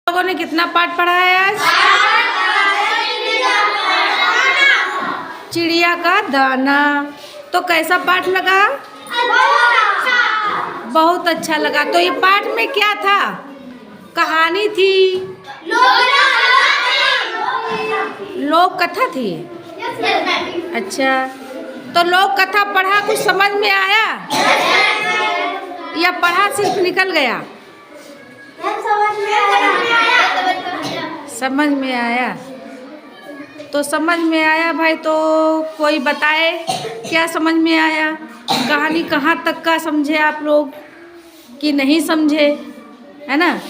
लोगों ने कितना पाठ पढ़ा है आज? चिड़िया का दाना। तो कैसा पाठ लगा? बहुत अच्छा लगा। तो ये पाठ में क्या था? कहानी थी, लोक कथा थी। अच्छा, तो लोक कथा पढ़ा, कुछ समझ में आया या पढ़ा सिर्फ निकल गया? समझ में आया। तो समझ में आया भाई, तो कोई बताए क्या समझ में आया? कहानी कहाँ तक का समझे आप लोग कि नहीं समझे, है ना?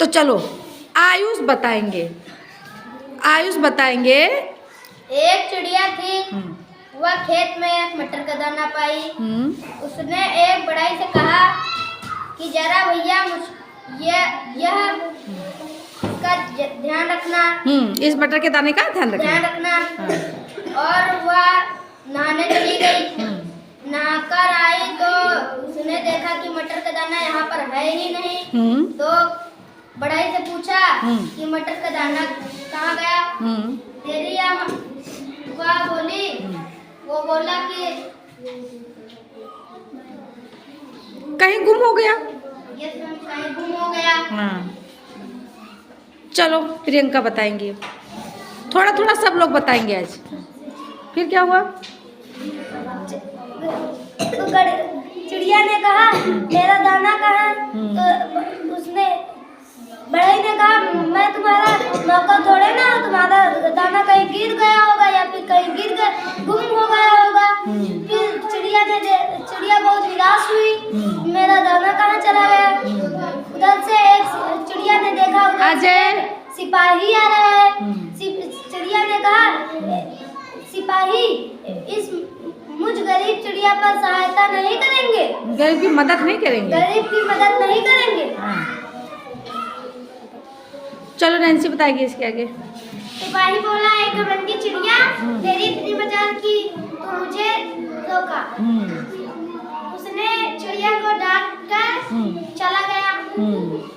तो चलो आयुष बताएंगे। आयुष बताएंगे। एक चिड़िया थी, वह खेत में एक मटर का दाना पाई। उसने एक बढ़ई से कहा कि जरा भैया यह का ध्यान रखना। इस मटर के दाने का ध्यान रखना। और वह नहाने चली गई। नहाकर आई तो उसने देखा कि मटर का दाना यहाँ पर है ही नहीं। तो बढ़ई से पूछा कि मटर का दाना कहाँ गया? तेरी या वह बोली, वो बोला कि कहीं गुम हो गया। कहीं गुम हो गया। हाँ, चलो प्रियंका बताएंगे। थोड़ा थोड़ा सब लोग बताएंगे आज। फिर क्या हुआ? चिड़िया ने कहा मेरा दाना कहाँ? तो उसने बढ़ई ने कहा मैं तुम्हारा नौकर थोड़े ना, तुम्हारा दाना कहीं गिर गया होगा या फिर कहीं गिर गया गुम हो गया होगा। फिर चिड़िया बहुत निराश हुई, मेरा दाना कहाँ चला गया? उधर से एक चिड़िया ने देखा उधर सिपाही आ रहा है। चिड़िया ने कहा सिपाही इस मुझ गरीब चिड़िया पर सहायता नहीं करेंगे? गरीब की मदद नहीं करेंगे? गरीब की मदद नहीं करेंगे। चलो नैन्सी बताएगी इसके आगे। सिपाही बोला एक घमंडी चिड़िया, तेरी इतनी मजाल की तो मुझे धोखा। उसने चिड़िया को डांट कर चला गया।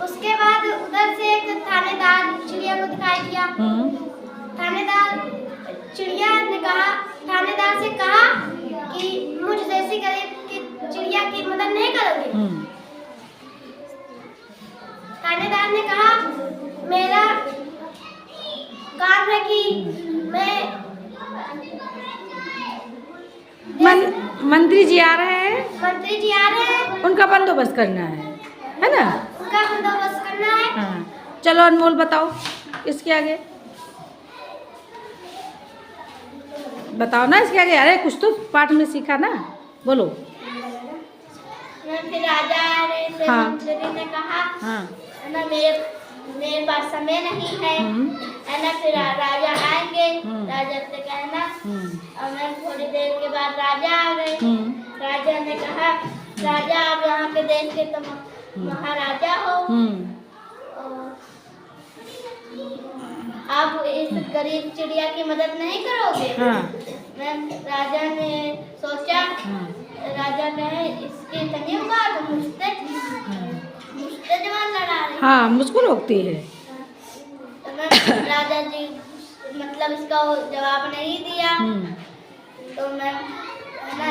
उसके बाद उधर से एक थानेदार चिड़िया को दिखाई दिया। थानेदार से कहा कि मुझ जैसी गरीब की चिड़िया की मदद नहीं करोगे? थानेदार ने कहा मेरा काम है कि मैं मंत्री जी आ रहे हैं। मंत्री जी आ रहे हैं, उनका बंदोबस्त करना है ना? उनका बंदोबस्त करना है। हाँ, चलो अनमोल बताओ इसके आगे। बताओ ना इसके आगे। अरे कुछ तो पाठ में सीखा ना, बोलो। फिर राजा ने मंत्री ने कहा ना मेरे पास समय नहीं है ना। फिर राजा आएंगे, राजा से कहना। और मैं थोड़ी देर के बाद राजा आ गए। राजा ने कहा राजा आप यहाँ के देश के तो महाराजा हो, आप इस गरीब चिड़िया की मदद नहीं करोगे? राजा ने सोचा, राजा ने इसकी तनी बात मुझसे जवान लड़ा रही। हाँ, मुझको रोकती है। तो राजा जी मतलब इसका जवाब नहीं दिया। तो मैं ना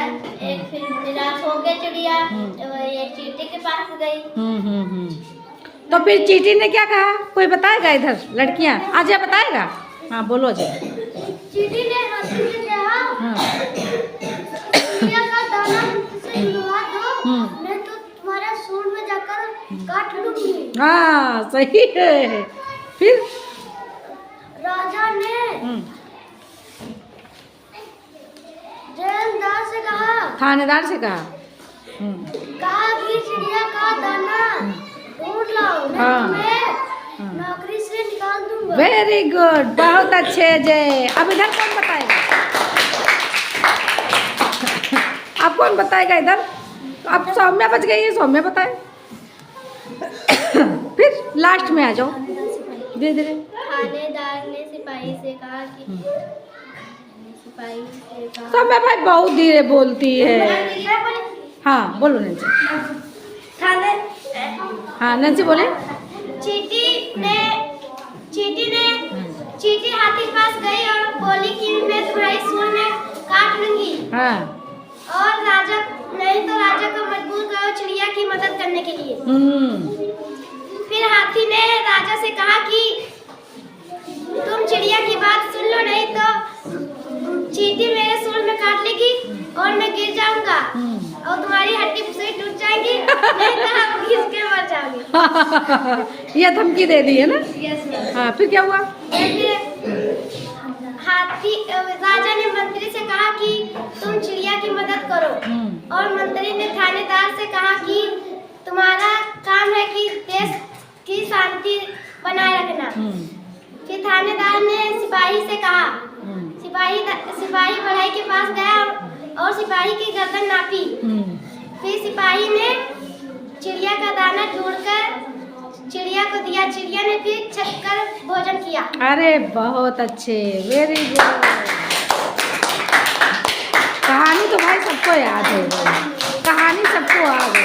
एक फिर निराश हो गई चिड़िया, तो एक चींटी के पास गई। तो फिर चींटी ने क्या कहा? कोई बताएगा इधर? लड़कियां आज बताएगा। हाँ बोलो अजय। चींटी ने हाथी से कहा चिड़िया का दाना मुझसे लुआ दो, मैं तो तुम्हारा सूंड में जाकर काट लूंगी। हाँ सही है। फिर राजा ने थानेदार से कहा कि चिड़िया का दाना ढूंढ लाओ, मैं तुम्हें नौकरी से निकाल दूंगा। वेरी गुड, बहुत अच्छे अजय। अब इधर कौन बताएगा? अब कौन बताएगा इधर? अब सौम्या बच गई है, सौम्या बताए। फिर लास्ट में आ जाओ धीरे धीरे। थानेदार ने सिपाही से कहा कि सौम्या भाई बहुत धीरे बोलती है। हाँ बोलो नैन्सी। हाँ नैन्सी बोले। चींटी हाथी के पास गई और बोली कि मैं तुम्हारी सूंड में काट लूंगी। हाँ। और राजा को मजबूर करो चिड़िया की मदद करने के लिए। फिर हाथी ने राजा से कहा कि तुम चिड़िया की बात सुन लो, नहीं तो चींटी मेरे सूंड में काट लेगी और मैं गिर जाऊंगा और तुम्हारी हड्डी से टूट जाएगी, नहीं तो आप घिस के मर जाओगे। ये धमकी दे दी है ना? Yes ma'am. हाँ, फिर क्या हुआ? राजा ने मंत्री से कहा कि तुम चिड़िया की मदद करो और मंत्री ने थानेदार से कहा कि तुम्हारा काम है कि देश की शांति बनाए रखना। फिर थानेदार ने सिपाही से कहा, सिपाही बढ़ई के पास गया और सिपाही की गर्दन नापी। फिर सिपाही ने चिड़िया का दाना ढूंढकर चिड़िया को दिया। चिड़िया ने फिर छककर भोजन किया। अरे बहुत अच्छे, वेरी गुड। कहानी तो भाई सबको याद है, कहानी सबको आ गई।